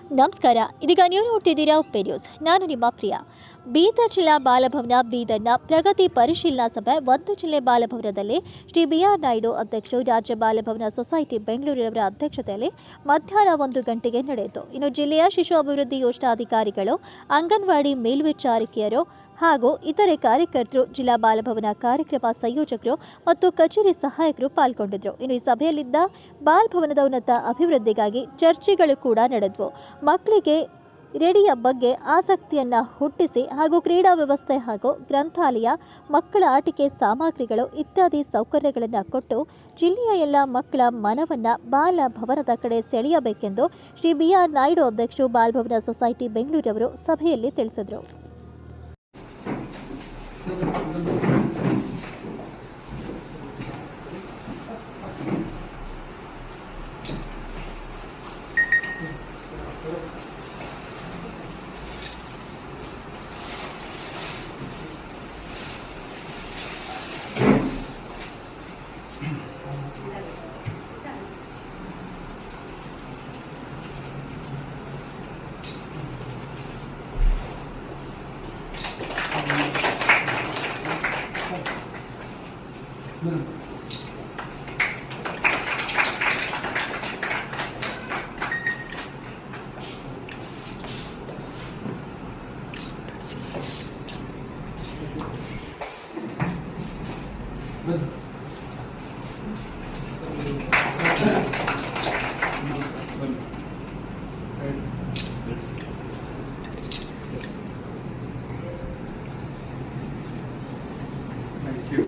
ನಮಸ್ಕಾರ. ಇದೀಗ ನೀವು ನೋಡ್ತಿದ್ದೀರಾ ಉಪ್ಪೆ ನ್ಯೂಸ್. ನಾನು ನಿಮ್ಮ ಪ್ರಿಯ. ಬೀದರ್ ಜಿಲ್ಲಾ ಬಾಲಭವನ ಬೀದರ್ನ ಪ್ರಗತಿ ಪರಿಶೀಲನಾ ಸಭೆ 1 ಜಿಲ್ಲೆ ಬಾಲಭವನದಲ್ಲಿ ಶ್ರೀ BR ನಾಯ್ಡು ಅಧ್ಯಕ್ಷರು, ರಾಜ್ಯ ಬಾಲಭವನ ಸೊಸೈಟಿ ಬೆಂಗಳೂರಿನವರ ಅಧ್ಯಕ್ಷತೆಯಲ್ಲಿ ಮಧ್ಯಾಹ್ನ 1 ಗಂಟೆಗೆ ನಡೆಯಿತು. ಇನ್ನು ಜಿಲ್ಲೆಯ ಶಿಶು ಅಭಿವೃದ್ಧಿ ಯೋಜನಾಧಿಕಾರಿಗಳು, ಅಂಗನವಾಡಿ ಮೇಲ್ವಿಚಾರಕಿಯರು ಹಾಗೂ ಇತರೆ ಕಾರ್ಯಕರ್ತರು, ಜಿಲ್ಲಾ ಬಾಲಭವನ ಕಾರ್ಯಕ್ರಮ ಸಂಯೋಜಕರು ಮತ್ತು ಕಚೇರಿ ಸಹಾಯಕರು ಪಾಲ್ಗೊಂಡಿದ್ದರು. ಇನ್ನು ಈ ಸಭೆಯಲ್ಲಿದ್ದ ಬಾಲಭವನದ ಉನ್ನತ ಅಭಿವೃದ್ಧಿಗಾಗಿ ಚರ್ಚೆಗಳು ಕೂಡ ನಡೆದವು. ಮಕ್ಕಳಿಗೆ ರೇಡಿಯೋ ಬಗ್ಗೆ ಆಸಕ್ತಿಯನ್ನ ಹುಟ್ಟಿಸಿ ಹಾಗೂ ಕ್ರೀಡಾ ವ್ಯವಸ್ಥೆ ಹಾಗೂ ಗ್ರಂಥಾಲಯ, ಮಕ್ಕಳ ಆಟಿಕೆ ಸಾಮಗ್ರಿಗಳು ಇತ್ಯಾದಿ ಸೌಕರ್ಯಗಳನ್ನು ಕೊಟ್ಟು ಜಿಲ್ಲೆಯ ಎಲ್ಲ ಮಕ್ಕಳ ಮನವನ್ನ ಬಾಲಭವನದ ಕಡೆ ಸೆಳೆಯಬೇಕೆಂದು ಶ್ರೀ BR ನಾಯ್ಡು ಅಧ್ಯಕ್ಷರು, ಬಾಲಭವನ ಸೊಸೈಟಿ ಬೆಂಗಳೂರವರು ಸಭೆಯಲ್ಲಿ ತಿಳಿಸಿದರು. Good.